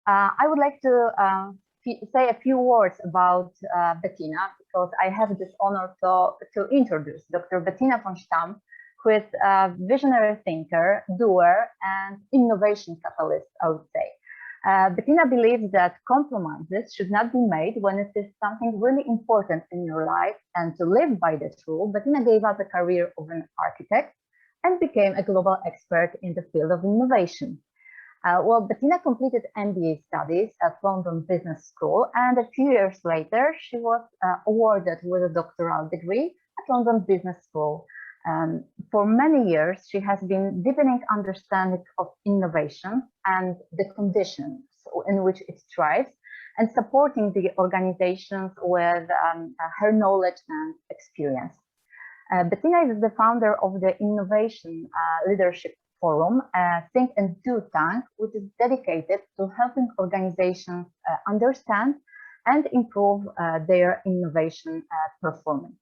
I would like to say a few words about Bettina, because I have this honor to introduce Dr. Bettina von Stamm, who is a visionary thinker, doer, and innovation catalyst, I would say. Bettina believes that compromises should not be made when it is something really important in your life, and to live by this rule, Bettina gave up a career of an architect and became a global expert in the field of innovation. Well, Bettina completed MBA studies at London Business School, and a few years later, she was awarded with a doctoral degree at London Business School. For many years, she has been deepening understanding of innovation and the conditions in which it thrives, and supporting the organizations with her knowledge and experience. Bettina is the founder of the Innovation Leadership Forum, Think and Do Tank, which is dedicated to helping organizations understand and improve their innovation performance.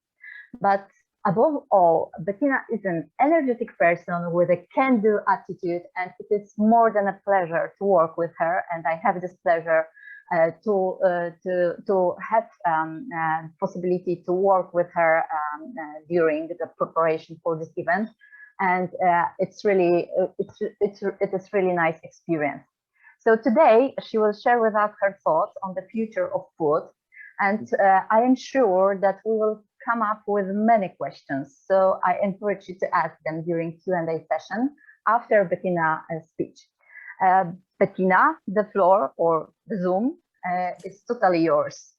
But above all, Bettina is an energetic person with a can-do attitude, and it is more than a pleasure to work with her. And I have this pleasure to have possibility to work with her during the preparation for this event. And it is really nice experience. So today she will share with us her thoughts on the future of food, and I am sure that we will come up with many questions. So I encourage you to ask them during Q&A session after Bettina's speech. Bettina, the floor or the Zoom is totally yours.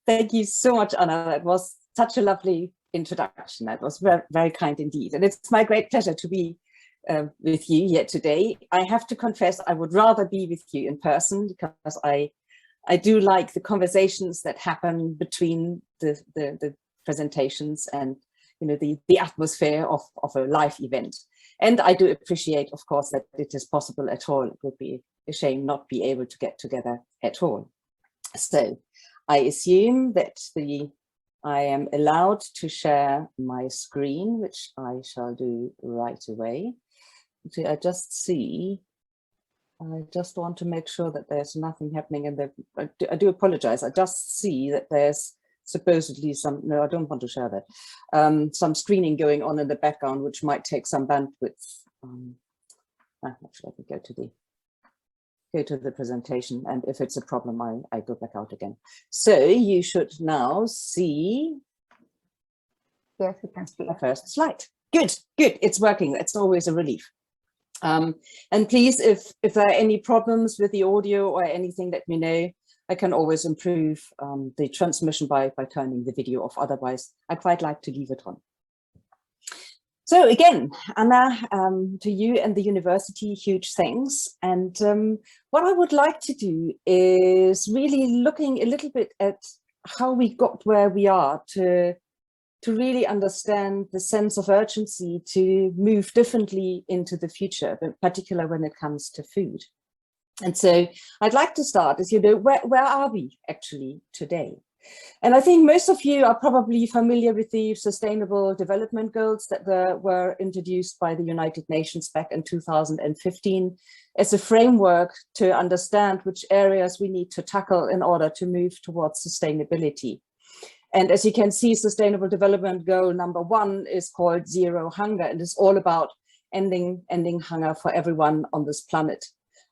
Thank you so much, Anna. That was such a lovely introduction. That was very, very kind indeed. And it's my great pleasure to be with you here today. I have to confess, I would rather be with you in person, because I do like the conversations that happen between the presentations and, you know, the atmosphere of a live event. And I do appreciate, of course, that it is possible at all. It would be a shame not be able to get together at all. So I assume that I am allowed to share my screen, which I shall do right away. See, I just want to make sure that there's nothing happening in the, I do apologize. I just see that there's supposedly no, I don't want to share that. Some screening going on in the background, which might take some bandwidth. Actually, I can go to the presentation, and if it's a problem, I go back out again. So you should now see. Yes, we can see the first slide. Good, it's working. That's always a relief. And please, if there are any problems with the audio or anything, let me know. I can always improve the transmission by turning the video off. Otherwise, I quite like to leave it on. So again, Anna, to you and the university, huge thanks. And what I would like to do is really looking a little bit at how we got where we are to really understand the sense of urgency to move differently into the future, in particular when it comes to food. And so I'd like to start, as you know, where are we actually today? And I think most of you are probably familiar with the Sustainable Development Goals that were introduced by the United Nations back in 2015 as a framework to understand which areas we need to tackle in order to move towards sustainability. And as you can see, Sustainable Development Goal number 1 is called Zero Hunger, and it's all about ending hunger for everyone on this planet,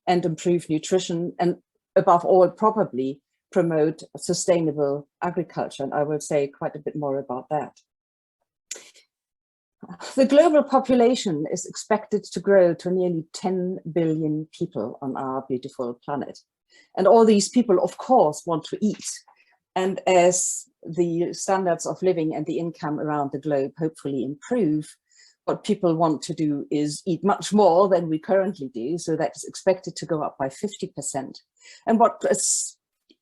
and improve nutrition, and above all, probably promote sustainable agriculture. And I will say quite a bit more about that. The global population is expected to grow to nearly 10 billion people on our beautiful planet. And all these people, of course, want to eat. And as the standards of living and the income around the globe hopefully improve, what people want to do is eat much more than we currently do. So that is expected to go up by 50%. And what is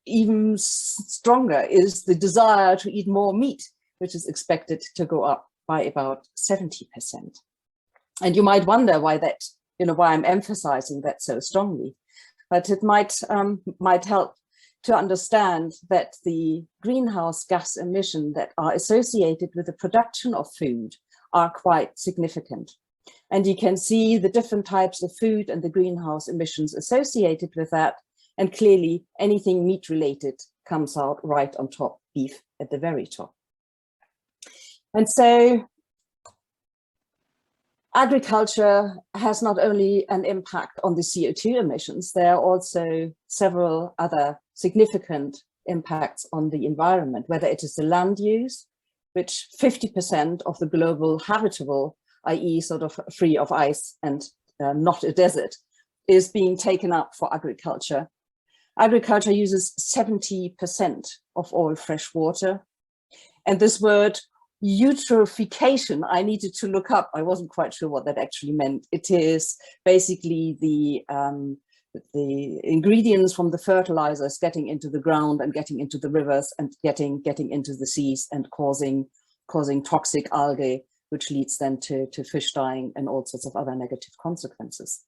even stronger is the desire to eat more meat, which is expected to go up by about 70%. And you might wonder why that, why I'm emphasizing that so strongly. But it might help to understand that the greenhouse gas emissions that are associated with the production of food are quite significant. And you can see the different types of food and the greenhouse emissions associated with that. And clearly anything meat related comes out right on top, beef at the very top. And so agriculture has not only an impact on the CO2 emissions, there are also several other significant impacts on the environment, whether it is the land use, which 50% of the global habitable, i.e. sort of free of ice and not a desert, is being taken up for agriculture. Agriculture uses 70% of all fresh water. And this word eutrophication, I needed to look up. I wasn't quite sure what that actually meant. It is basically the ingredients from the fertilizers getting into the ground and getting into the rivers and getting into the seas and causing toxic algae, which leads then to fish dying and all sorts of other negative consequences.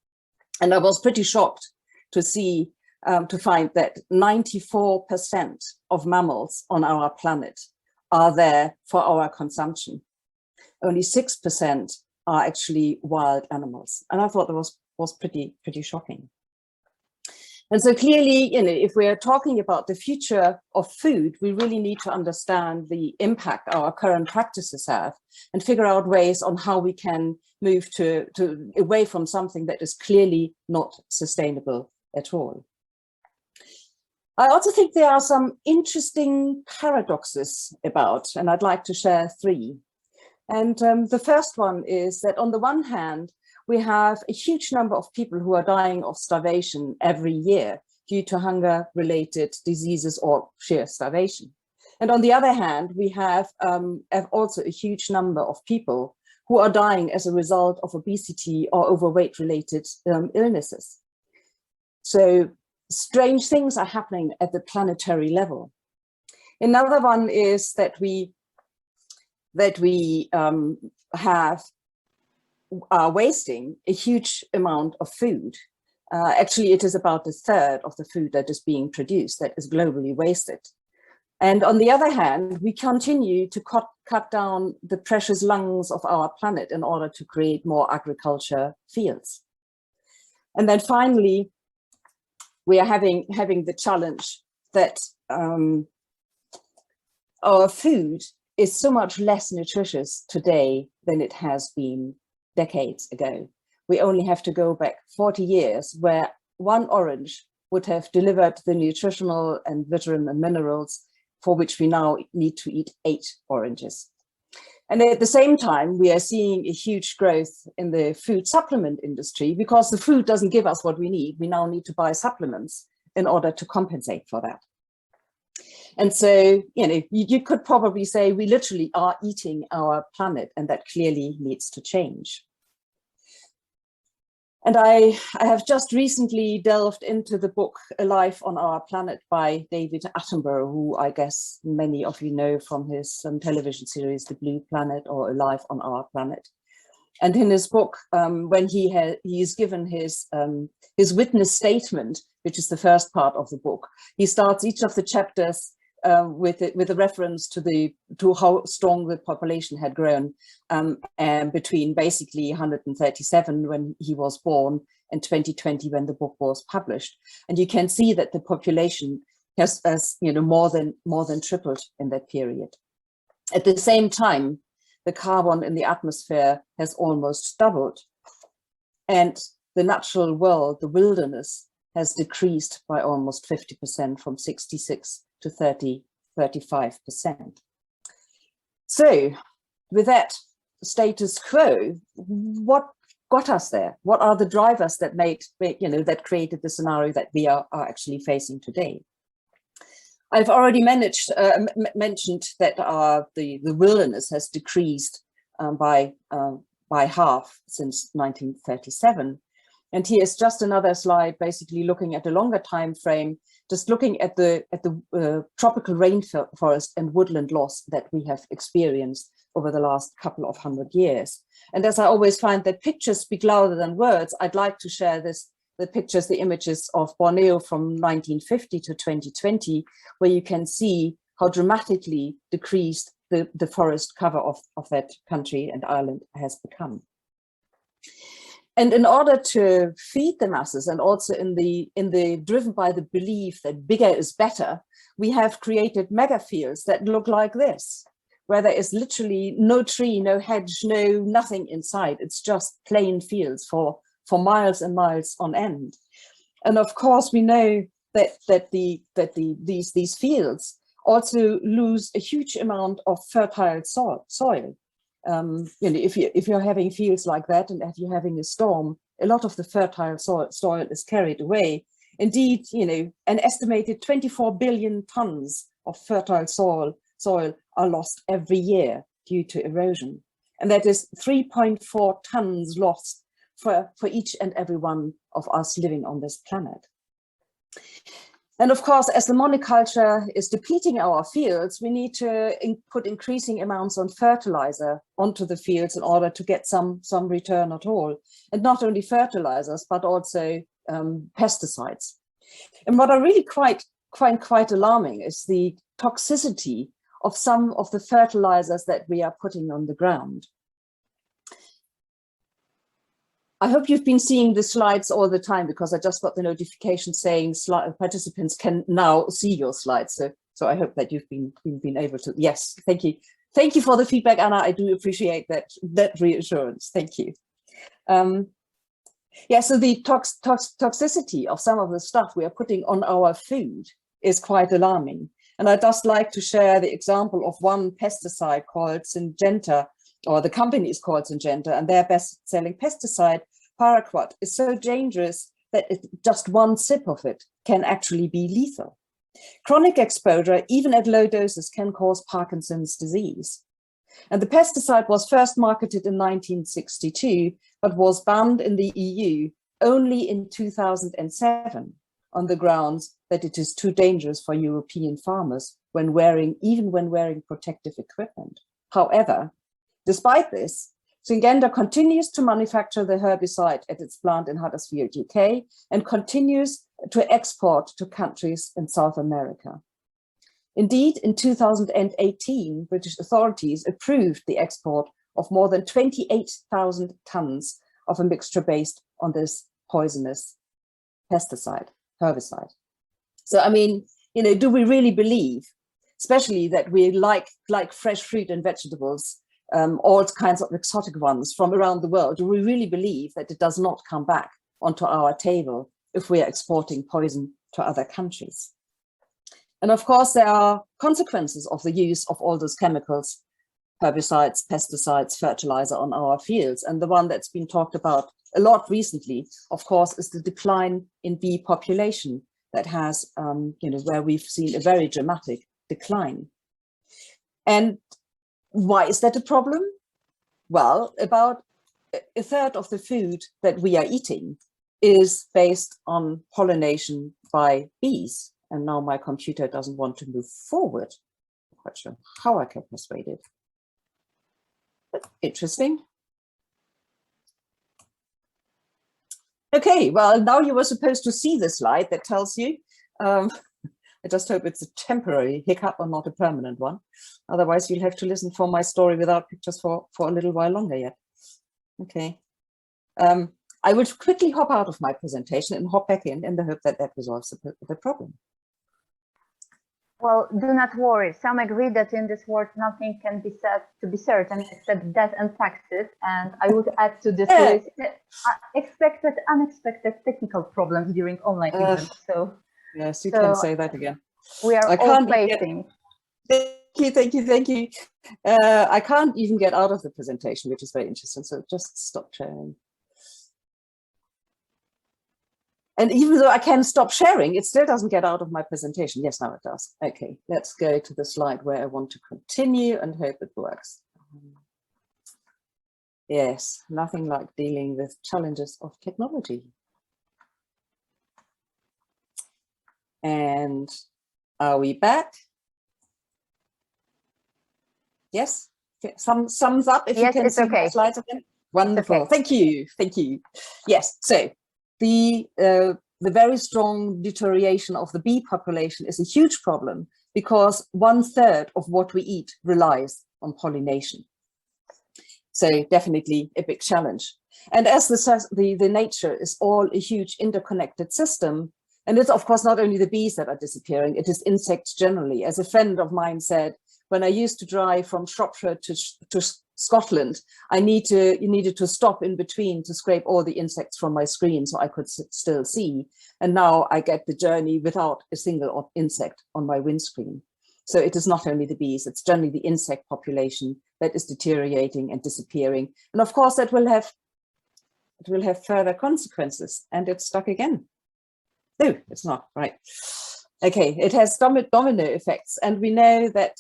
And I was pretty shocked to see, to find that 94% of mammals on our planet are there for our consumption. Only 6% are actually wild animals. And I thought that was pretty shocking. And so clearly, you know, if we're talking about the future of food, we really need to understand the impact our current practices have and figure out ways on how we can move to away from something that is clearly not sustainable at all. I also think there are some interesting paradoxes about, and I'd like to share three. And the first one is that on the one hand, we have a huge number of people who are dying of starvation every year due to hunger-related diseases or sheer starvation. And on the other hand, we have also a huge number of people who are dying as a result of obesity or overweight-related illnesses. So strange things are happening at the planetary level. Another one is that we are wasting a huge amount of food. Actually, it is about a third of the food that is being produced that is globally wasted. And on the other hand, we continue to cut down the precious lungs of our planet in order to create more agriculture fields. And then finally, we are having the challenge that our food is so much less nutritious today than it has been decades ago. We only have to go back 40 years where one orange would have delivered the nutritional and vitamin and minerals for which we now need to eat 8 oranges. And at the same time, we are seeing a huge growth in the food supplement industry because the food doesn't give us what we need. We now need to buy supplements in order to compensate for that. And so, you know, you could probably say we literally are eating our planet, and that clearly needs to change. And I have just recently delved into the book A Life on Our Planet by David Attenborough, who I guess many of you know from his television series, The Blue Planet or A Life on Our Planet. And in his book, when he is given his witness statement, which is the first part of the book, he starts each of the chapters with a reference to how strong the population had grown and between basically 137 when he was born and 2020 when the book was published. And you can see that the population has you know, more than tripled in that period. At the same time, the carbon in the atmosphere has almost doubled, and the natural world, the wilderness, has decreased by almost 50% from 66 to 35%. So with that status quo, what got us there? What are the drivers that that created the scenario that we are actually facing today? I've already mentioned that the wilderness has decreased by half since 1937. And here's just another slide, basically looking at a longer time frame, just looking at the tropical rainforest and woodland loss that we have experienced over the last couple of 100 years. And as I always find that pictures speak louder than words, I'd like to share the images of Borneo from 1950 to 2020, where you can see how dramatically decreased the forest cover of that country and island has become. And in order to feed the masses, and also driven by the belief that bigger is better, we have created mega fields that look like this, where there is literally no tree, no hedge, no nothing inside. It's just plain fields for miles and miles on end. And of course, we know that these fields also lose a huge amount of fertile soil. You know, if you're having fields like that, and if you're having a storm, a lot of the fertile soil is carried away. Indeed, you know, an estimated 24 billion tons of fertile soil are lost every year due to erosion, and that is 3.4 tons lost for each and every one of us living on this planet. And of course, as the monoculture is depleting our fields, we need to put increasing amounts on fertilizer onto the fields in order to get some return at all. And not only fertilizers, but also pesticides. And what I really find quite alarming is the toxicity of some of the fertilizers that we are putting on the ground. I hope you've been seeing the slides all the time, because I just got the notification saying participants can now see your slides. So I hope that you've been able to. Yes, thank you. Thank you for the feedback, Anna. I do appreciate that reassurance. Thank you. Yeah, so the toxicity of some of the stuff we are putting on our food is quite alarming. And I'd just like to share the example of one pesticide called Syngenta, or the company is called Syngenta, and their best-selling pesticide, paraquat, is so dangerous that just one sip of it can actually be lethal. Chronic exposure, even at low doses, can cause Parkinson's disease. And the pesticide was first marketed in 1962, but was banned in the EU only in 2007 on the grounds that it is too dangerous for European farmers even when wearing protective equipment. However, despite this, Syngenta continues to manufacture the herbicide at its plant in Huddersfield, UK, and continues to export to countries in South America. Indeed, in 2018, British authorities approved the export of more than 28,000 tons of a mixture based on this poisonous herbicide. So, I mean, you know, do we really believe, especially that we like fresh fruit and vegetables, all kinds of exotic ones from around the world, do we really believe that it does not come back onto our table if we are exporting poison to other countries? And of course, there are consequences of the use of all those chemicals, herbicides, pesticides, fertilizer on our fields. And the one that's been talked about a lot recently, of course, is the decline in bee population that has, you know, where we've seen a very dramatic decline. And why is that a problem? Well, about a third of the food that we are eating is based on pollination by bees. And now my computer doesn't want to move forward. I'm quite sure how I can persuade it. But interesting. Okay, well, now you were supposed to see the slide that tells you. I just hope it's a temporary hiccup and not a permanent one. Otherwise, you'll have to listen for my story without pictures for a little while longer yet. Okay. I will quickly hop out of my presentation and hop back in the hope that that resolves the problem. Well, do not worry. Some agree that in this world nothing can be said to be certain except death and taxes. And I would add to this list unexpected technical problems during online events. So yes, you can say that again. We are all facing. Thank you. I can't even get out of the presentation, which is very interesting. So just stop sharing. And even though I can stop sharing, it still doesn't get out of my presentation. Yes, now it does. Okay, let's go to the slide where I want to continue and hope it works. Yes, nothing like dealing with challenges of technology. And are we back? Yes, some thumbs up if you can see my slides again. Wonderful, thank you. Yes, so the very strong deterioration of the bee population is a huge problem because 1/3 of what we eat relies on pollination. So definitely a big challenge. And as the nature is all a huge interconnected system, and it's of course not only the bees that are disappearing, it is insects generally. As a friend of mine said, when I used to drive from Shropshire to Scotland, you needed to stop in between to scrape all the insects from my screen so I could still see. And now I get the journey without a single insect on my windscreen. So it is not only the bees, it's generally the insect population that is deteriorating and disappearing. And of course that will have further consequences, and it's stuck again. No, it's not, right. Okay, it has domino effects, and we know that,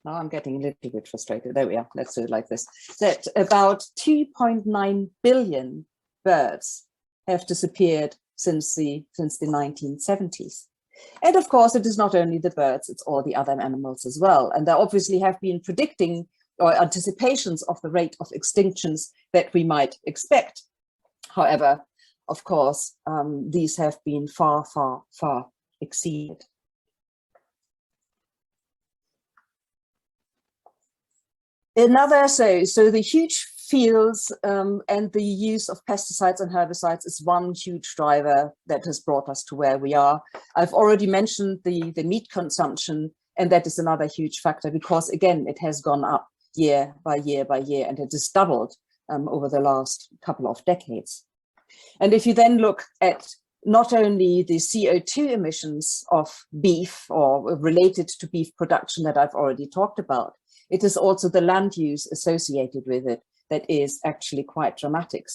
now I'm getting a little bit frustrated. There we are, let's do it like this. That about 2.9 billion birds have disappeared since the 1970s. And of course, it is not only the birds, it's all the other animals as well. And there obviously have been predicting or anticipations of the rate of extinctions that we might expect. However, of course, these have been far, far, far exceeded. Another, so the huge fields and the use of pesticides and herbicides is one huge driver that has brought us to where we are. I've already mentioned the meat consumption, and that is another huge factor because, again, it has gone up year by year by year, and it has doubled over the last couple of decades. And if you then look at not only the CO2 emissions of beef or related to beef production that I've already talked about, it is also the land use associated with it that is actually quite dramatic.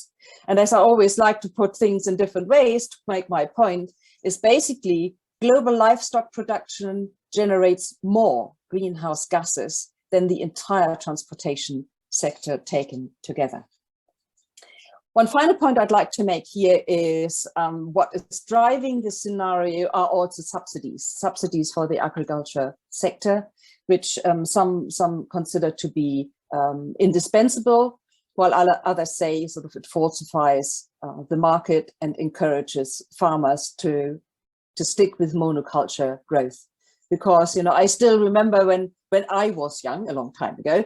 And as I always like to put things in different ways to make my point, is basically global livestock production generates more greenhouse gases than the entire transportation sector taken together. One final point I'd like to make here is what is driving the scenario are also subsidies for the agriculture sector, which some consider to be indispensable, while others say sort of it falsifies the market and encourages farmers to stick with monoculture growth. Because, you know, I still remember when I was young, a long time ago,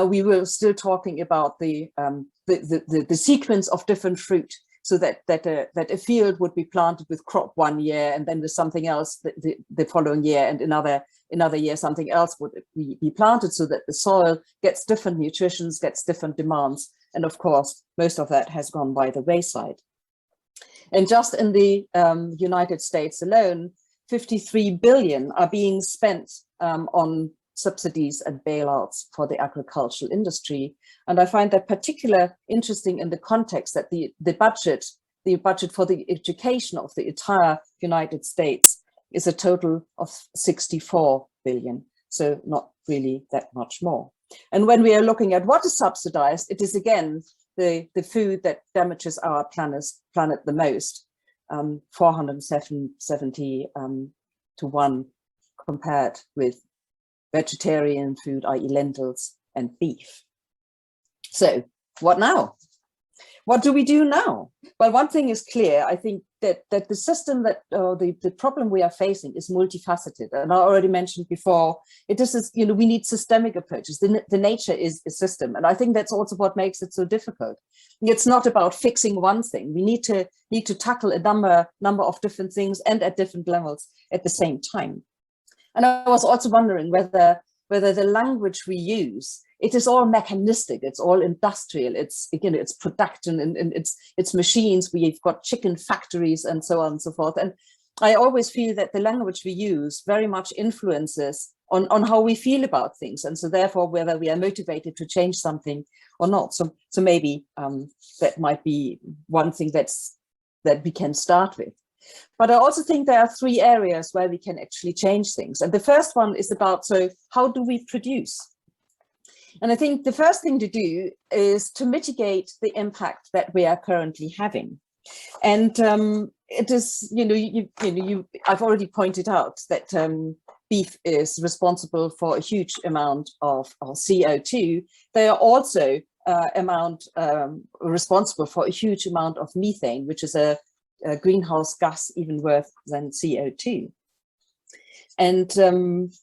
we were still talking about the sequence of different fruit, so that a field would be planted with crop one year, and then with something else the following year, and another year something else would be planted, so that the soil gets different nutritions, gets different demands. And of course, most of that has gone by the wayside. And just in the United States alone, 53 billion are being spent on subsidies and bailouts for the agricultural industry. And I find that particularly interesting in the context that the budget for the education of the entire United States is a total of 64 billion. So not really that much more. And when we are looking at what is subsidized, it is again the food that damages our planet the most. 470 to 1 compared with vegetarian food, i.e. lentils and beef. So what now? What do we do now? Well, one thing is clear. I think that the system that the problem we are facing is multifaceted. And I already mentioned before, it is, you know, we need systemic approaches. The nature is a system. And I think that's also what makes it so difficult. It's not about fixing one thing. We need to tackle a number of different things and at different levels at the same time. And I was also wondering whether the language we use, it is all mechanistic, it's all industrial, it's, you know, it's production and it's machines, we've got chicken factories and so on and so forth. And I always feel that the language we use very much influences on how we feel about things. And so therefore, whether we are motivated to change something or not. So maybe that might be one thing that we can start with. But I also think there are 3 areas where we can actually change things. And the first one is about, so how do we produce? And I think the first thing to do is to mitigate the impact that we are currently having. And it is, you know, I've already pointed out that beef is responsible for a huge amount of CO2. They are also responsible for a huge amount of methane, which is a greenhouse gas even worse than CO2. And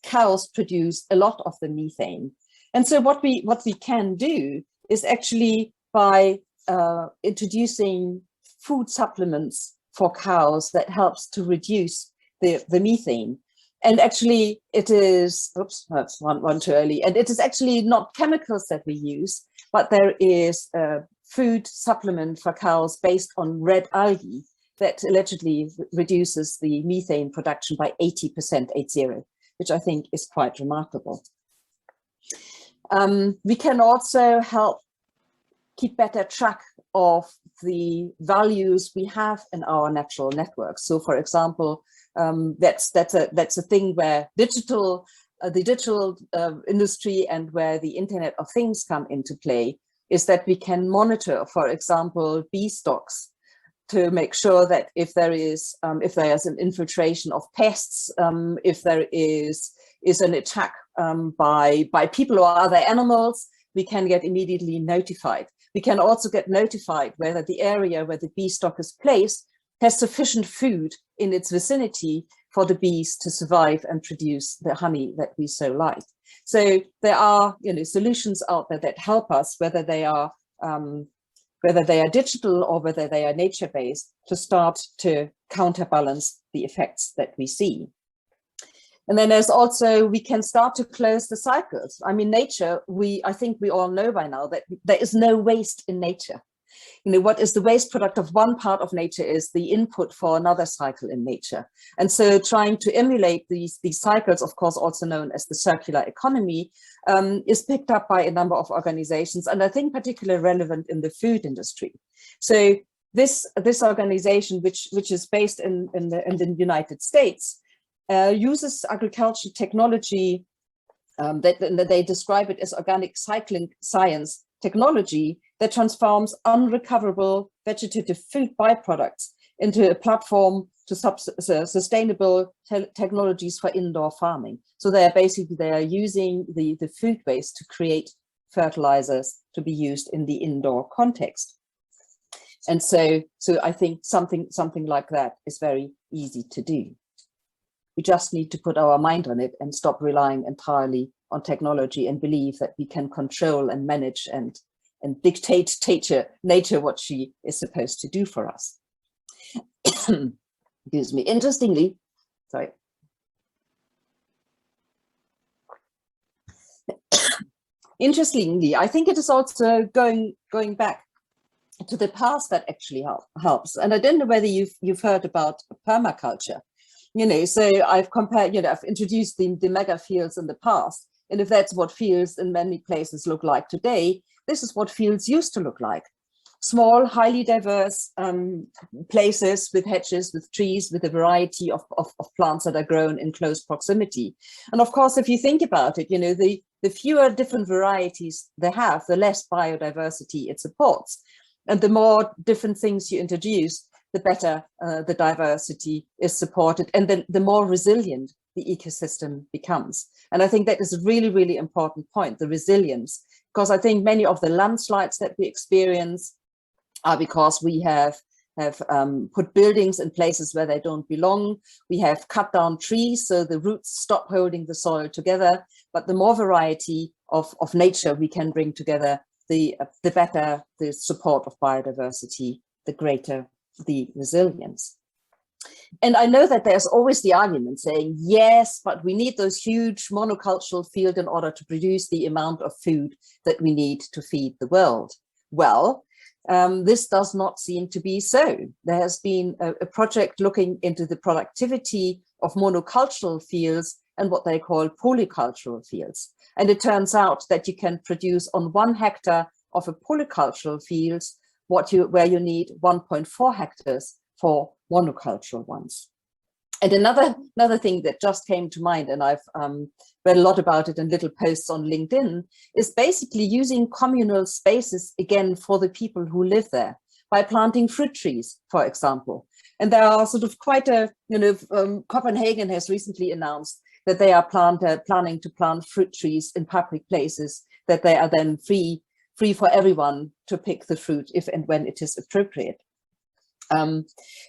cows produce a lot of the methane. And so what we can do is actually by introducing food supplements for cows that helps to reduce the methane. And actually it is, oops, that's one too early. And it is actually not chemicals that we use, but there is a food supplement for cows based on red algae that allegedly reduces the methane production by 80%, 80, which I think is quite remarkable. We can also help keep better track of the values we have in our natural networks. So, for example, that's a thing where the digital industry and where the Internet of Things come into play, is that we can monitor, for example, bee stocks to make sure that if there is an infiltration of pests, if there is an attack by people or other animals, we can get immediately notified. We can also get notified whether the area where the bee stock is placed has sufficient food in its vicinity for the bees to survive and produce the honey that we so like. So there are, solutions out there that help us, whether they are digital or whether they are nature-based, to start to counterbalance the effects that we see. And then there's also, we can start to close the cycles. I mean, nature, I think we all know by now that there is no waste in nature. What is the waste product of one part of nature is the input for another cycle in nature. And so trying to emulate these cycles, of course, also known as the circular economy, is picked up by a number of organizations, and I think particularly relevant in the food industry. So this organization, which is based in the United States, uses agricultural technology that they describe it as organic cycling science technology that transforms unrecoverable vegetative food byproducts into a platform to sustainable technologies for indoor farming. So they are using the food waste to create fertilizers to be used in the indoor context. And so I think something like that is very easy to do. We just need to put our mind on it and stop relying entirely on technology and believe that we can control and manage and dictate nature what she is supposed to do for us. Excuse me. Interestingly, sorry. Interestingly, I think it is also going back to the past that actually helps. And I don't know whether you've heard about permaculture. So I've compared, I've introduced the mega fields in the past. And if that's what fields in many places look like today, this is what fields used to look like. Small, highly diverse places with hedges, with trees, with a variety of plants that are grown in close proximity. And of course, if you think about it, the fewer different varieties they have, the less biodiversity it supports. And the more different things you introduce, the better the diversity is supported, and then the more resilient the ecosystem becomes. And I think that is a really, really important point, the resilience, because I think many of the landslides that we experience are because we have put buildings in places where they don't belong. We have cut down trees, so the roots stop holding the soil together. But the more variety of nature we can bring together, the better the support of biodiversity, the greater the resilience. And I know that there's always the argument saying, yes, but we need those huge monocultural fields in order to produce the amount of food that we need to feed the world. Well, this does not seem to be so. There has been a project looking into the productivity of monocultural fields and what they call polycultural fields. And it turns out that you can produce on 1 hectare of a polycultural field where you need 1.4 hectares for monocultural ones. And another thing that just came to mind, and I've read a lot about it in little posts on LinkedIn, is basically using communal spaces again for the people who live there by planting fruit trees, for example. And there are sort of quite a, Copenhagen has recently announced that they are planning to plant fruit trees in public places, that they are then free for everyone to pick the fruit if and when it is appropriate. And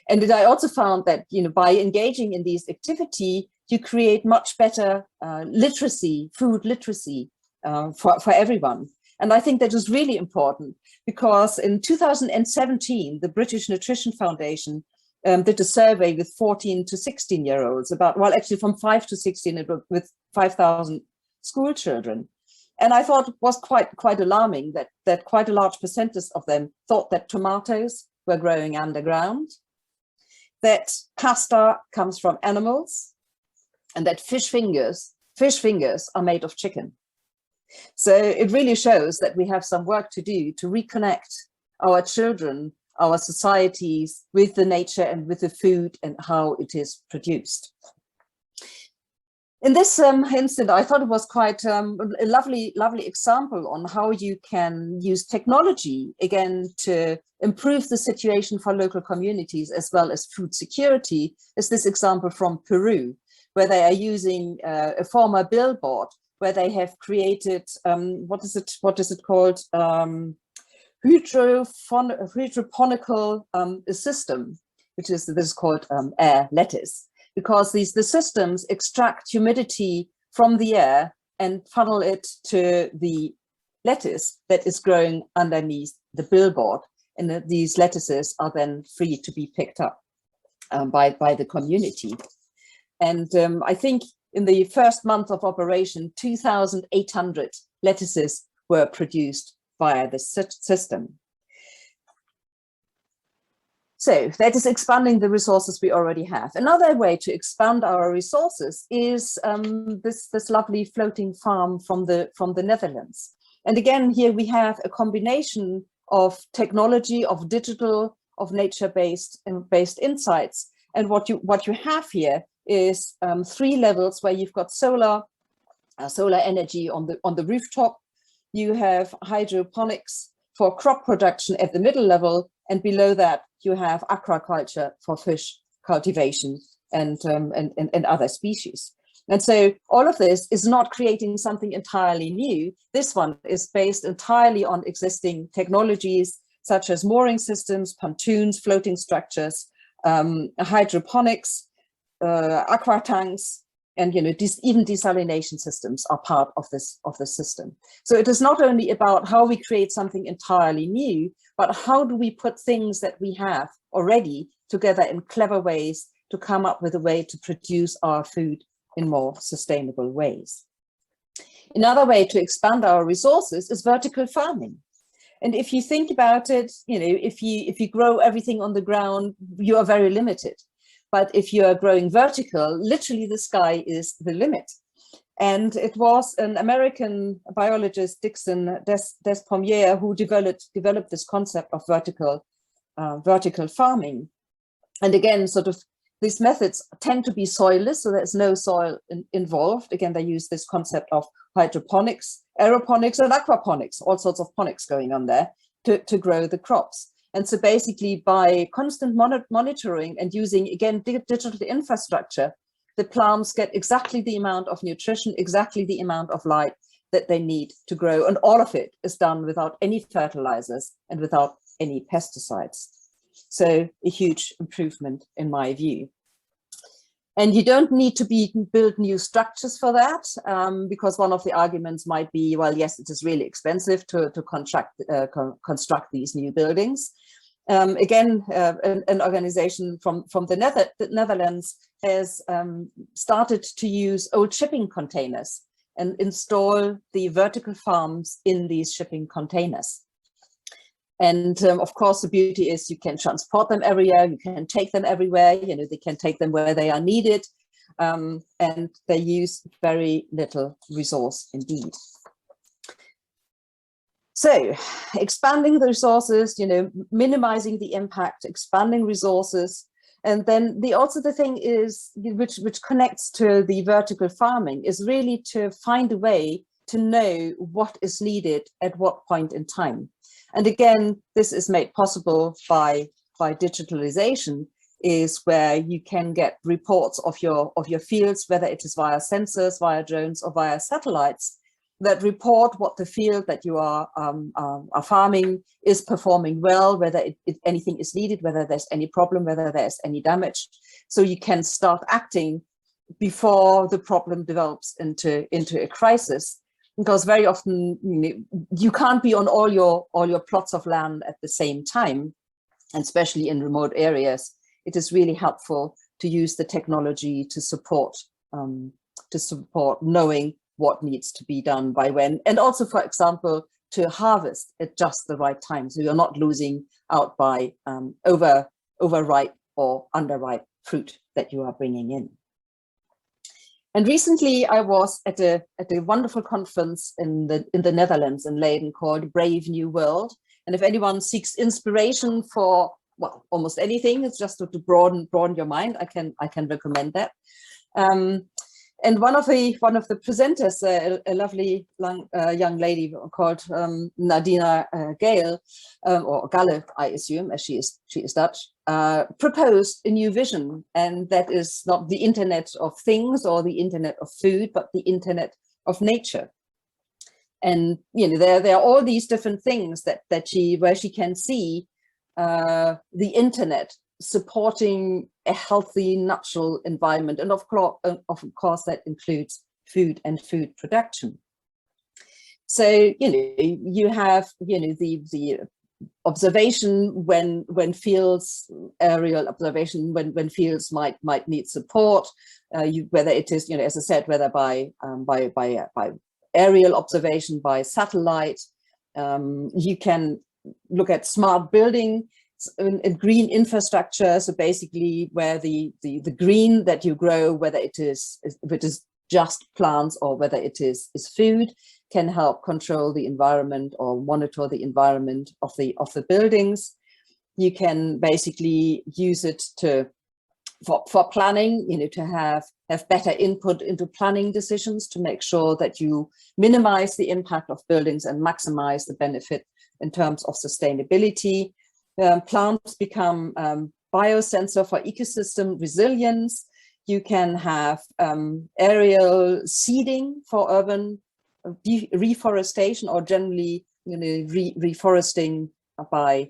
I also found that, by engaging in these activity, you create much better food literacy for everyone. And I think that is really important, because in 2017, the British Nutrition Foundation did a survey with 14 to 16-year-olds about, well, actually from 5 to 16, with 5,000 school children. And I thought it was quite alarming that quite a large percentage of them thought that tomatoes were growing underground, that pasta comes from animals, and that fish fingers are made of chicken. So it really shows that we have some work to do to reconnect our children, our societies with the nature and with the food and how it is produced. In this instant, I thought it was quite a lovely example on how you can use technology, again, to improve the situation for local communities as well as food security, is this example from Peru, where they are using a former billboard, where they have created, what is it called? Hydroponical system, which is called air lettuce, because the systems extract humidity from the air and funnel it to the lettuce that is growing underneath the billboard. And these lettuces are then free to be picked up by the community. And I think in the first month of operation, 2,800 lettuces were produced via this system. So that is expanding the resources we already have. Another way to expand our resources is this lovely floating farm from the Netherlands. And again, here we have a combination of technology, of digital, of nature-based insights. And what you have here is 3 levels where you've got solar energy on the rooftop. You have hydroponics for crop production at the middle level, and below that you have aquaculture for fish cultivation and other species. And so all of this is not creating something entirely new. This one is based entirely on existing technologies such as mooring systems, pontoons, floating structures, hydroponics, aqua tanks, and even desalination systems are part of this system. So it is not only about how we create something entirely new, but how do we put things that we have already together in clever ways to come up with a way to produce our food in more sustainable ways. Another way to expand our resources is vertical farming. And if you think about it, if you grow everything on the ground, you are very limited. But if you are growing vertical, literally the sky is the limit. And it was an American biologist, Dixon Despomier, who developed this concept of vertical farming. And again, sort of these methods tend to be soilless, so there's no soil involved. Again, they use this concept of hydroponics, aeroponics, and aquaponics, all sorts of ponics going on there to grow the crops. And so basically by constant monitoring and using, again, digital infrastructure, the plants get exactly the amount of nutrition, exactly the amount of light that they need to grow. And all of it is done without any fertilizers and without any pesticides. So a huge improvement in my view. And you don't need to build new structures for that, because one of the arguments might be, well, yes, it is really expensive to construct these new buildings. Again, an organization from the Netherlands has started to use old shipping containers and install the vertical farms in these shipping containers. And of course, the beauty is you can transport them everywhere, you can take them everywhere, they can take them where they are needed, and they use very little resource indeed. So expanding the resources, minimizing the impact, expanding resources. And then also the thing is, which connects to the vertical farming, is really to find a way to know what is needed at what point in time. And again, this is made possible by digitalization, is where you can get reports of your fields, whether it is via sensors, via drones, or via satellites, that report what the field that you are farming is performing well, whether anything is needed, whether there's any problem, whether there's any damage. So you can start acting before the problem develops into a crisis. because very often you can't be on all your plots of land at the same time, and especially in remote areas. It is really helpful to use the technology to support knowing what needs to be done by when, and also, for example, to harvest at just the right time, so you're not losing out by overripe or underripe fruit that you are bringing in. And recently I was at a wonderful conference in the Netherlands, in Leiden, called Brave New World. And if anyone seeks inspiration for, well, almost anything, it's just to broaden your mind, I can recommend that. And one of the presenters, a lovely young lady called Nadina Gale, or Galle, I assume, as she is Dutch, proposed a new vision, and that is not the Internet of Things or the Internet of Food, but the Internet of Nature. And there are all these different things where she can see the Internet supporting a healthy natural environment, and of course that includes food and food production. So you have the observation when fields, aerial observation when fields might need support, whether it is as I said, whether by aerial observation, by satellite. You can look at smart building and green infrastructure, so basically where the green that you grow, whether it is just plants or whether it is food, can help control the environment or monitor the environment of the buildings. You can basically use it for planning, to have better input into planning decisions, to make sure that you minimize the impact of buildings and maximize the benefit in terms of sustainability. Plants become biosensor for ecosystem resilience. You can have aerial seeding for urban reforestation, or generally reforesting by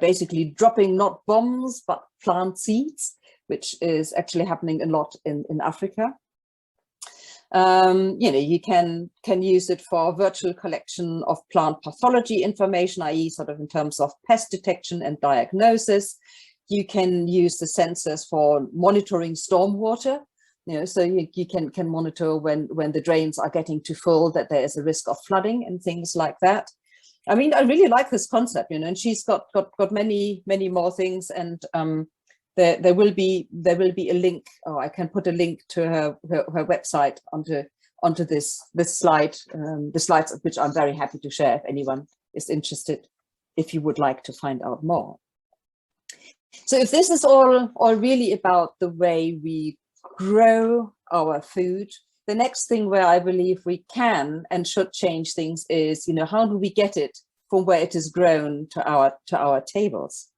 basically dropping not bombs but plant seeds, which is actually happening a lot in Africa. You can use it for virtual collection of plant pathology information, i.e. sort of in terms of pest detection and diagnosis. You can use the sensors for monitoring stormwater, so you can monitor when the drains are getting too full, that there is a risk of flooding and things like that. I mean, I really like this concept, and she's got many more things, and there will be a link, or I can put a link to her website onto this slide, the slides of which I'm very happy to share if anyone is interested, if you would like to find out more. So if this is all really about the way we grow our food, the next thing where I believe we can and should change things is, how do we get it from where it is grown to our tables?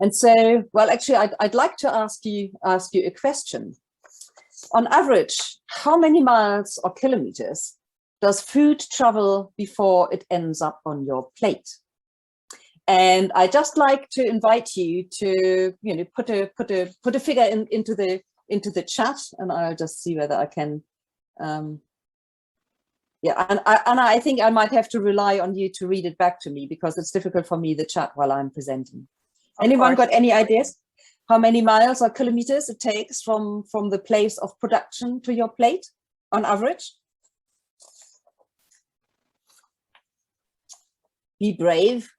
And so, well, actually, I'd like to ask you a question. On average, how many miles or kilometers does food travel before it ends up on your plate? And I just like to invite you to, put a figure into the chat, and I'll just see whether I can. Yeah, and I think I might have to rely on you to read it back to me, because it's difficult for me, the chat, while I'm presenting. Anyone got any ideas how many miles or kilometers it takes from the place of production to your plate on average? Be brave.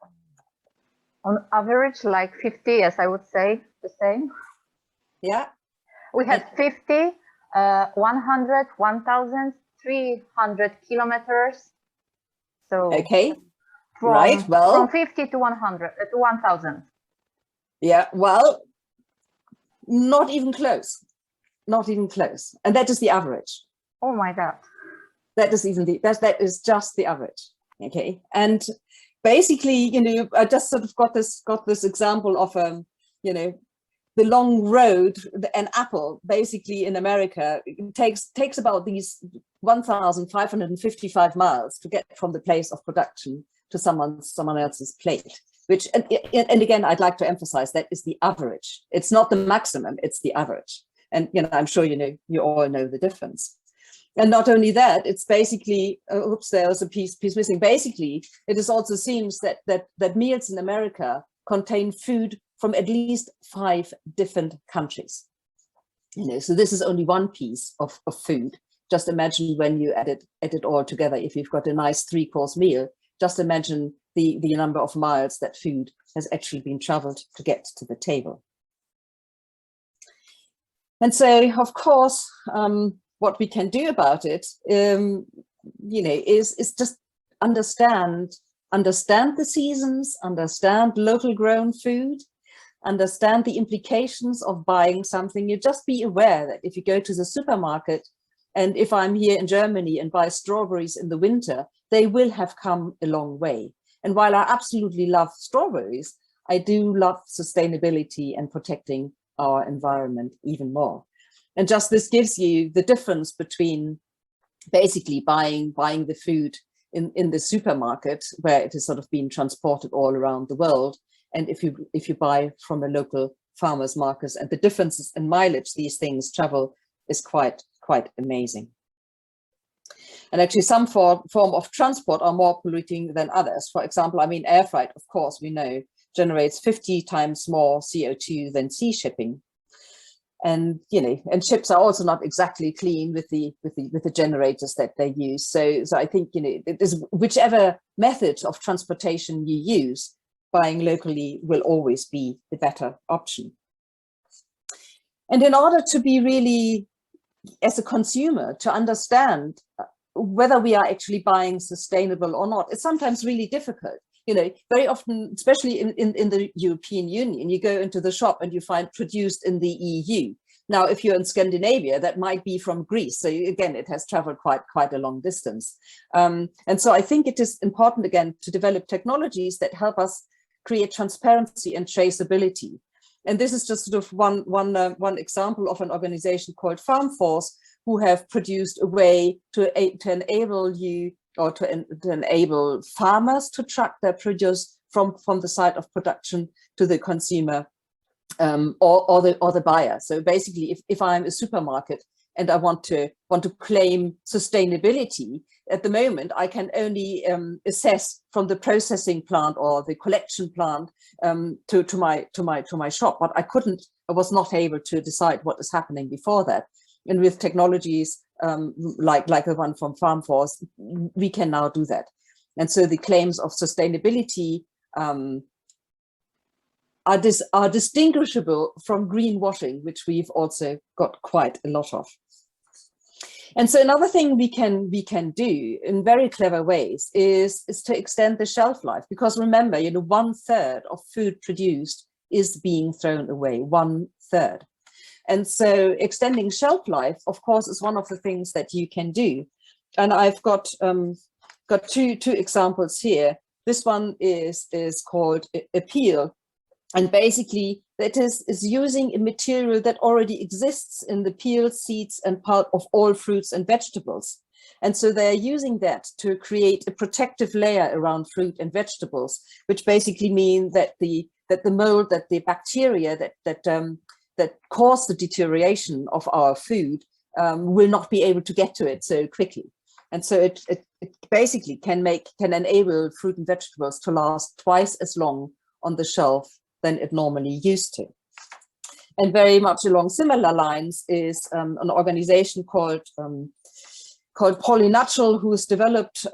On average, like 50, yes, I would say the same. Yeah. We had 50, 100, 1,300 kilometers. So okay, right. Well, from 50 to 100 to 1,000. Yeah, well, not even close. Not even close. And that is the average. Oh my God. That is just the average. Okay. And basically, I just sort of got this example of the long road, an apple, basically in America, it takes about these 1,555 miles to get from the place of production to someone else's plate. Which, and again, I'd like to emphasize that is the average. It's not the maximum, it's the average. And I'm sure you all know the difference. And not only that, it's basically, oops, there was a piece missing. Basically, it is also seems that meals in America contain food from at least 5 different countries. So this is only one piece of food. Just imagine when you add it all together. If you've got a nice 3-course meal, just imagine the number of miles that food has actually been traveled to get to the table. And so, of course, what we can do about it, is just understand the seasons, understand local grown food, understand the implications of buying something. You just be aware that if you go to the supermarket, and if I'm here in Germany and buy strawberries in the winter, they will have come a long way. And while I absolutely love strawberries, I do love sustainability and protecting our environment even more. And just this gives you the difference between basically buying the food in the supermarket, where it is sort of being transported all around the world, and if you buy from a local farmer's market, and the differences in mileage these things travel is quite amazing. And actually some form of transport are more polluting than others. For example, I mean, air freight, of course, we know generates 50 times more CO2 than sea shipping. And and ships are also not exactly clean with the generators that they use. So I think it is whichever method of transportation you use, buying locally will always be the better option. And in order to be really, as a consumer, to understand whether we are actually buying sustainable or not, it's sometimes really difficult. Very often, especially in the European Union, you go into the shop and you find produced in the EU. Now, if you're in Scandinavia, that might be from Greece. So again, it has traveled quite a long distance. And so I think it is important, again, to develop technologies that help us create transparency and traceability. And this is just sort of one example of an organization called Farm Force, who have produced a way to enable you, or to enable farmers to track their produce from the site of production to the consumer, or the buyer. So basically, if I'm a supermarket and I want to claim sustainability, at the moment I can only assess from the processing plant or the collection plant to my shop, but I was not able to decide what is happening before that. And with technologies like the one from Farm Force, we can now do that. And so the claims of sustainability are distinguishable from greenwashing, which we've also got quite a lot of. And so another thing we can do in very clever ways is to extend the shelf life, because remember, 1/3 of food produced is being thrown away, 1/3. And so extending shelf life, of course, is one of the things that you can do. And I've got two examples here. This one is called a peel. And basically, that is using a material that already exists in the peel, seeds, and pulp of all fruits and vegetables. And so they're using that to create a protective layer around fruit and vegetables, which basically mean that the mold, that the bacteria that cause the deterioration of our food will not be able to get to it so quickly. And so it basically can enable fruit and vegetables to last twice as long on the shelf than it normally used to. And very much along similar lines is an organization called Polynatural, who has developed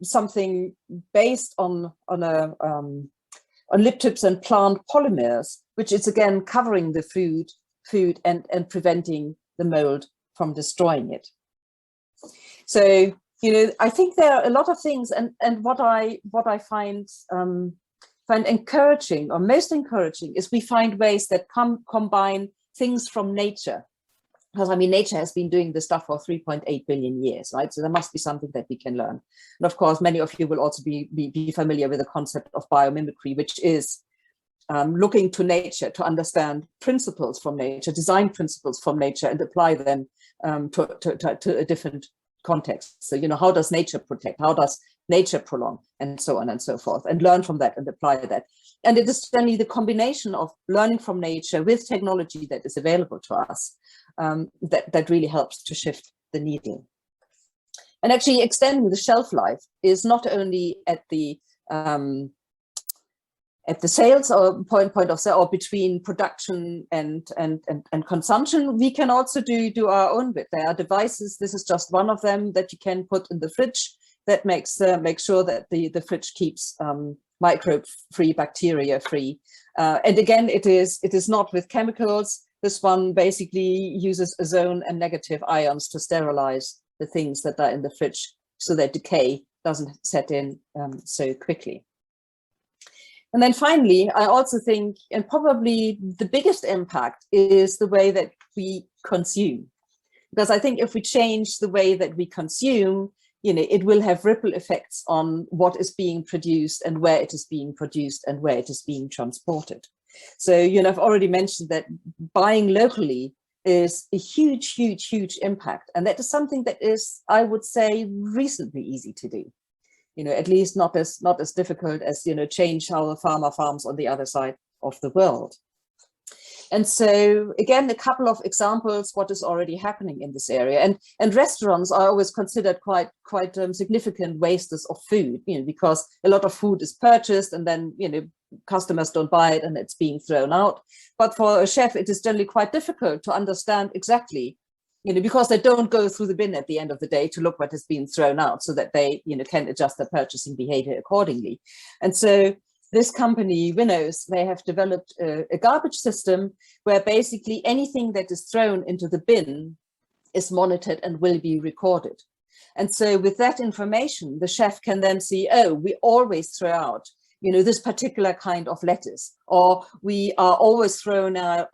something based on lip tips and plant polymers, which is again covering the food and preventing the mold from destroying it. So I think there are a lot of things, and what I find encouraging, or most encouraging, is we find ways that combine things from nature. Because I mean, nature has been doing this stuff for 3.8 billion years, right? So there must be something that we can learn. And of course, many of you will also be familiar with the concept of biomimicry, which is looking to nature to understand principles from nature, design principles from nature, and apply them to a different context. So, how does nature protect? How does nature prolong? And so on and so forth, and learn from that and apply that. And it is certainly the combination of learning from nature with technology that is available to us that really helps to shift the needle. And actually extending the shelf life is not only at the sales or point of sale, or between production and consumption. We can also do our own bit. There are devices, this is just one of them, that you can put in the fridge that makes sure that the fridge keeps microbe-free, bacteria-free. And again, it is not with chemicals. This one basically uses ozone and negative ions to sterilize the things that are in the fridge so that decay doesn't set in so quickly. And then finally, I also think, and probably the biggest impact, is the way that we consume. Because I think if we change the way that we consume, it will have ripple effects on what is being produced and where it is being produced and where it is being transported. So, I've already mentioned that buying locally is a huge, huge, huge impact. And that is something that is, I would say, reasonably easy to do. At least not as difficult as, change our farms on the other side of the world. And so, again, a couple of examples what is already happening in this area. And restaurants are always considered quite significant wasters of food, because a lot of food is purchased and then, customers don't buy it and it's being thrown out. But for a chef, it is generally quite difficult to understand exactly, because they don't go through the bin at the end of the day to look what has been thrown out, so that they, can adjust their purchasing behavior accordingly. And so this company, Winnows, they have developed a garbage system where basically anything that is thrown into the bin is monitored and will be recorded. And so with that information, the chef can then see, oh, we always throw out, this particular kind of lettuce, or we are always throwing out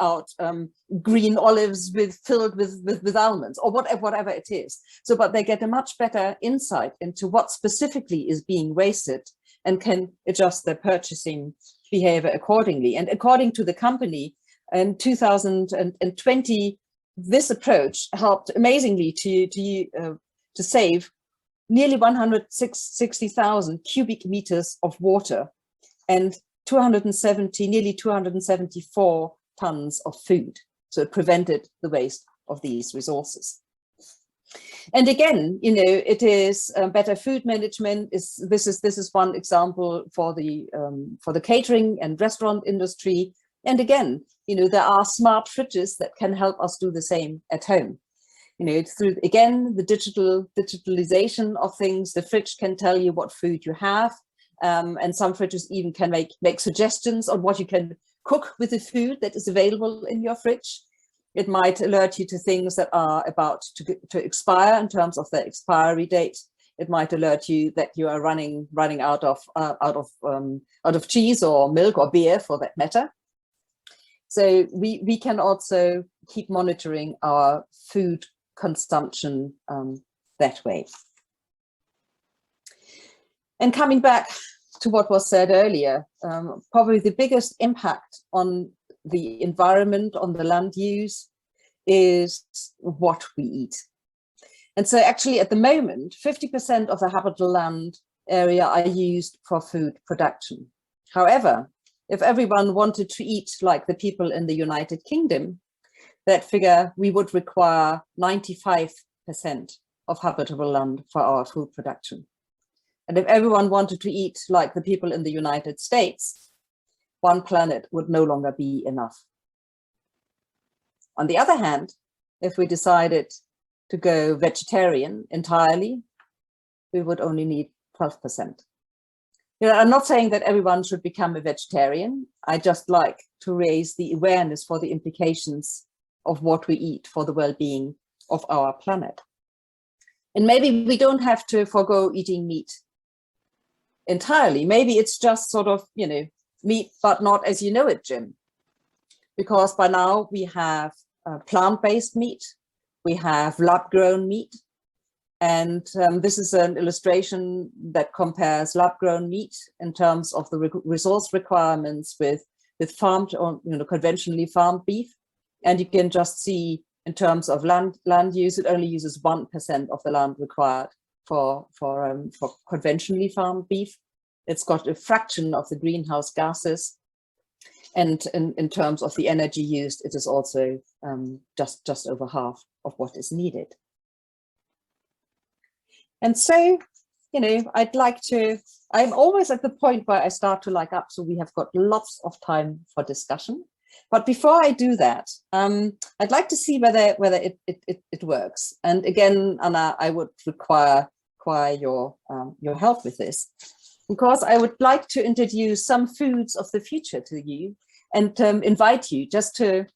green olives filled with almonds, or whatever it is. So, but they get a much better insight into what specifically is being wasted and can adjust their purchasing behavior accordingly. And according to the company, in 2020, this approach helped amazingly to save nearly 160,000 cubic meters of water and nearly 274 tons of food. So it prevented the waste of these resources. And again, it is better food management. This is one example for the catering and restaurant industry. And again, there are smart fridges that can help us do the same at home. Through, again, the digitalization of things, the fridge can tell you what food you have. And some fridges even can make suggestions on what you can cook with the food that is available in your fridge. It might alert you to things that are about to expire in terms of their expiry date. It might alert you that you are running out of cheese or milk or beer, for that matter. So we can also keep monitoring our food consumption that way. And coming back to what was said earlier, probably the biggest impact on the environment, on the land use, is what we eat. And so actually at the moment, 50% of the habitable land area are used for food production. However, if everyone wanted to eat like the people in the United Kingdom, that figure, we would require 95% of habitable land for our food production. And if everyone wanted to eat like the people in the United States, one planet would no longer be enough. On the other hand, if we decided to go vegetarian entirely, we would only need 12%. I'm not saying that everyone should become a vegetarian. I just like to raise the awareness for the implications of what we eat for the well-being of our planet. And maybe we don't have to forego eating meat entirely. Maybe it's just sort of, meat, but not as you know it, Jim. Because by now we have plant-based meat, we have lab-grown meat, and this is an illustration that compares lab-grown meat in terms of the resource requirements with farmed or conventionally farmed beef. And you can just see in terms of land use, it only uses 1% of the land required for conventionally farmed beef. It's got a fraction of the greenhouse gases. And in terms of the energy used, it is also just over half of what is needed. And so, you know, I'm always at the point where I start to like up, so we have got lots of time for discussion. But before I do that, I'd like to see whether it works. And again, Anna, I would require your help with this, because I would like to introduce some foods of the future to you, and invite you just to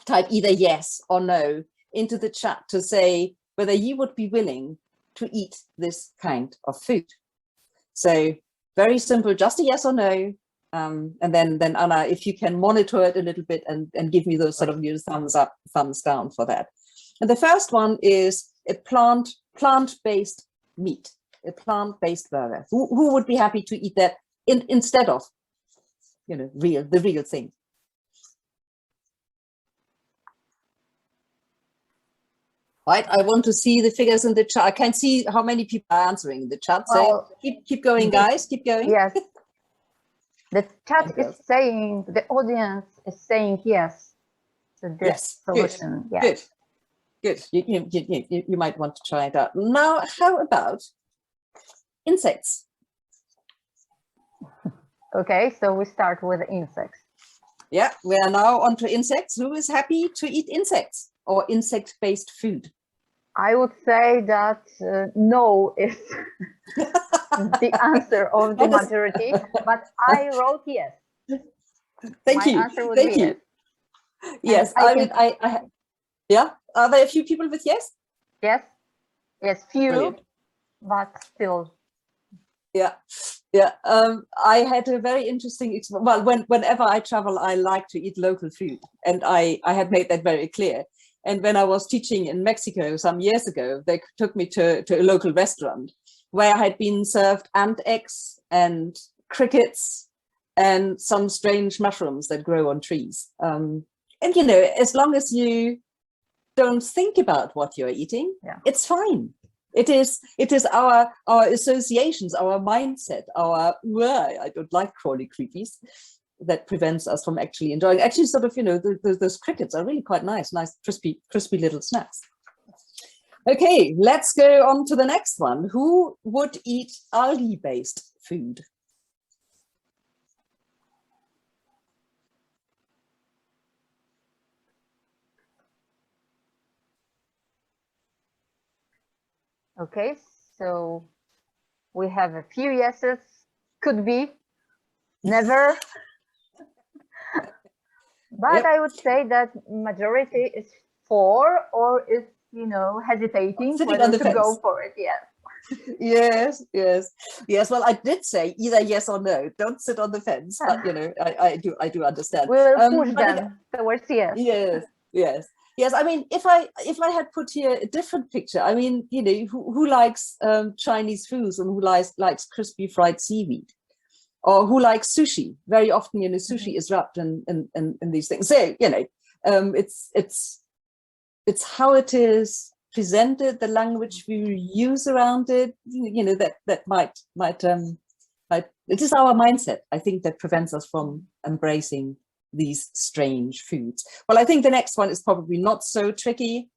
type either yes or no into the chat to say whether you would be willing to eat this kind of food. So very simple, just a yes or no. And then Anna, if you can monitor it a little bit and give me those sort of new thumbs up, thumbs down for that. And the first one is a plant-based meat, a plant-based burger. Who would be happy to eat that instead of, you know, the real thing? Right, I want to see the figures in the chat. I can see how many people are answering in the chat. Well, so keep going, guys. Keep going. Yes. The chat is saying, the audience is saying yes to this solution. Good. Yes. Good. You might want to try it out. Now, how about insects? Okay, so we start with insects. Yeah, we are now on to insects. Who is happy to eat insects or insect-based food? I would say that no is the answer of the majority, but I wrote yes. Thank you. Answer would be Thank you. Yes. Yes, I mean, yeah. Are there a few people with yes? Yes. Yes, few, Brilliant. but still. Yeah. Yeah. I had a very interesting, well, whenever I travel, I like to eat local food, and I had made that very clear. And when I was teaching in Mexico some years ago, they took me to a local restaurant where I had been served ant eggs and crickets and some strange mushrooms that grow on trees. And, you know, as long as you don't think about what you're eating, it's fine. It is our associations, our mindset, I don't like crawly creepies, that prevents us from actually enjoying. Actually, sort of, you know, those crickets are really quite nice crispy little snacks. Okay, let's go on to the next one. Who would eat algae-based food? Okay, so we have a few yeses, could be, never. But I would say that majority is for, or is, you know, hesitating whether to go for it. Yes. Yes. Well, I did say either yes or no. Don't sit on the fence. But you know, I do understand. We will push them towards yes. Yes. I mean, if I had put here a different picture, I mean, you know, who likes Chinese foods and who likes crispy fried seaweed, or who likes sushi? Very often, you know, sushi is wrapped in these things. So, you know, it's how it is presented, the language we use around it, you know, that might it is our mindset, I think, that prevents us from embracing these strange foods. Well, I think the next one is probably not so tricky.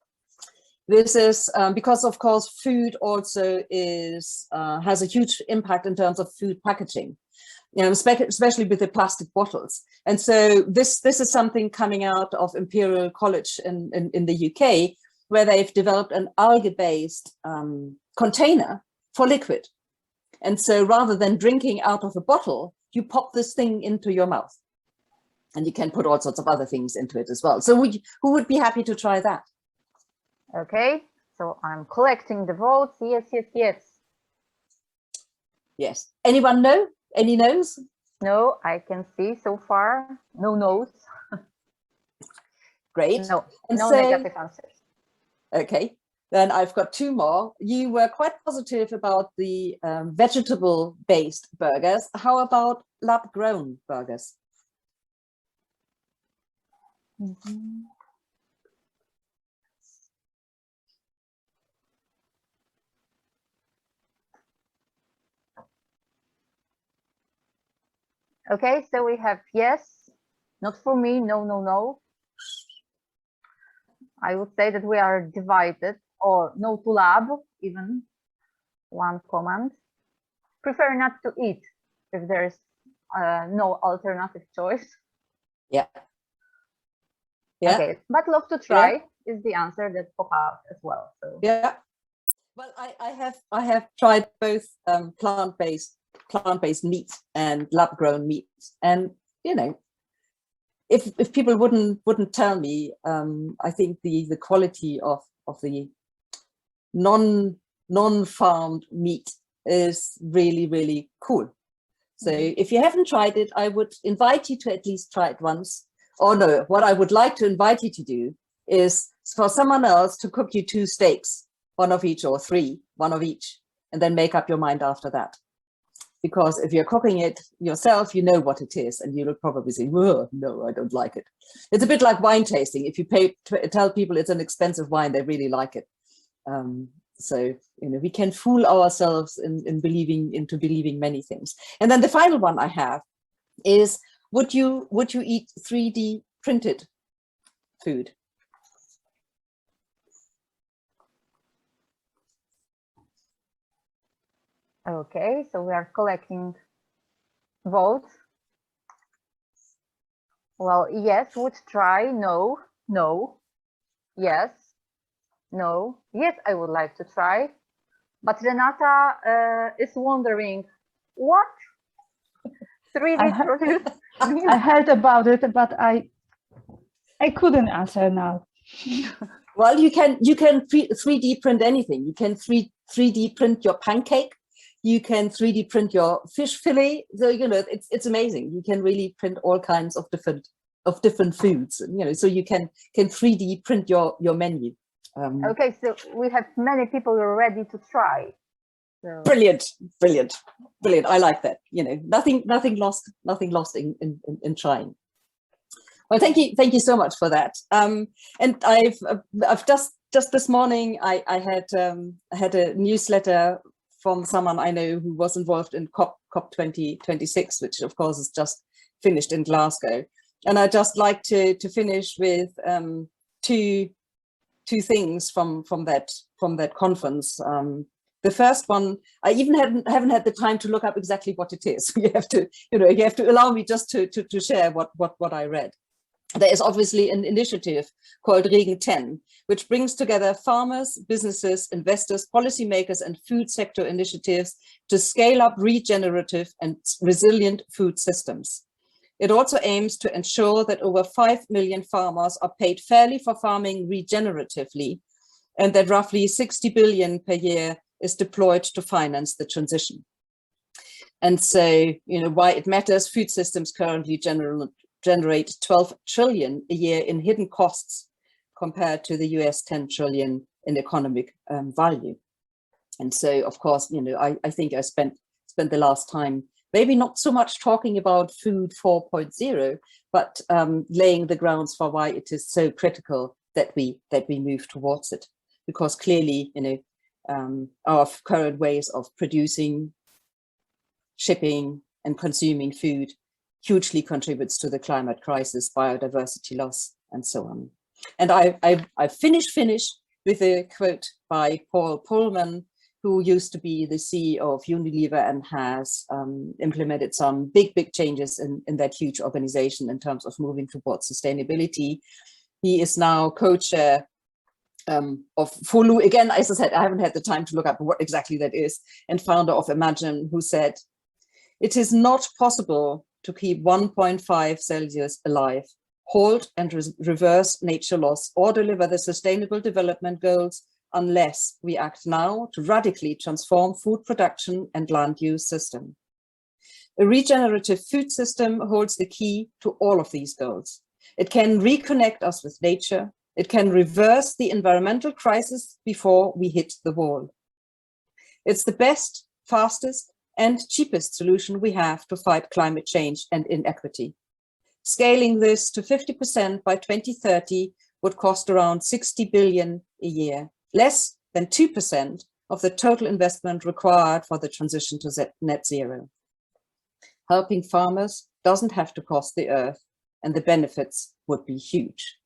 This is because, of course, food also has a huge impact in terms of food packaging, you know, especially with the plastic bottles. And so this is something coming out of Imperial College in the UK, where they've developed an algae-based container for liquid. And so rather than drinking out of a bottle, you pop this thing into your mouth. And you can put all sorts of other things into it as well. So who would be happy to try that? Okay, so I'm collecting the votes. Yes. Yes. Anyone know? Any no's? No, I can see so far. No no's. Great. No negative answers. Okay, then I've got two more. You were quite positive about the vegetable-based burgers. How about lab-grown burgers? Okay, so we have yes, not for me, no. I would say that we are divided, or no to lab even. one comment. Prefer not to eat if there's no alternative choice. Yeah. Yeah. Okay, but love to try is the answer that pop out as well. So yeah. Well, I have tried both plant-based meat and lab-grown meat, and you know, if people wouldn't tell me, I think the quality of the non-farmed meat is really cool. So if you haven't tried it, I would invite you to at least try it once. Or no, what I would like to invite you to do is for someone else to cook you 2 steaks, one of each, or 3, one of each, and then make up your mind after that. Because if you're cooking it yourself, you know what it is, and you'll probably say, "Whoa, no, I don't like it." It's a bit like wine tasting. If you tell people it's an expensive wine, they really like it. So you know, we can fool ourselves in believing many things. And then the final one I have is: would you eat 3D printed food? okay, so we are collecting votes. Well, yes, would try. No, no, yes, no, yes, I would like to try. But Renata is wondering, what? 3D produced? I heard about it, but I couldn't answer now. Well, you can 3D print anything. You can 3D print your pancake. You can 3D print your fish fillet. So you know, it's amazing. You can really print all kinds of different foods. You know, so you can 3D print your menu. Okay, so we have many people ready to try. So. Brilliant. I like that. You know, nothing lost in trying. Well, thank you so much for that. And I've just this morning I had a newsletter from someone I know who was involved in COP 2026, which of course is just finished in Glasgow. And I'd just like to finish with two things from that conference. The first one, I even haven't had the time to look up exactly what it is. You have to allow me just to share what I read. There is obviously an initiative called Regen 10, which brings together farmers, businesses, investors, policymakers, and food sector initiatives to scale up regenerative and resilient food systems. It also aims to ensure that over 5 million farmers are paid fairly for farming regeneratively, and that roughly 60 billion per year is deployed to finance the transition. And so, you know, why it matters: food systems currently generate 12 trillion a year in hidden costs compared to the US 10 trillion in economic value. And so, of course, you know, I think I spent the last time maybe not so much talking about food 4.0, but laying the grounds for why it is so critical that we move towards it. Because clearly, you know, our current ways of producing, shipping, and consuming food hugely contributes to the climate crisis, biodiversity loss, and so on. And I finish with a quote by Paul Pullman, who used to be the CEO of Unilever and has implemented some big changes in that huge organization in terms of moving towards sustainability. He is now co-chair of Fulu. Again, as I said, I haven't had the time to look up what exactly that is, and founder of Imagine, who said, "It is not possible to keep 1.5 Celsius alive, halt and reverse nature loss, or deliver the Sustainable Development Goals unless we act now to radically transform food production and land use system. A regenerative food system holds the key to all of these goals. It can reconnect us with nature. It can reverse the environmental crisis before we hit the wall. It's the best, fastest, and cheapest solution we have to fight climate change and inequity. Scaling this to 50% by 2030 would cost around 60 billion a year, less than 2% of the total investment required for the transition to net zero. Helping farmers doesn't have to cost the earth, and the benefits would be huge."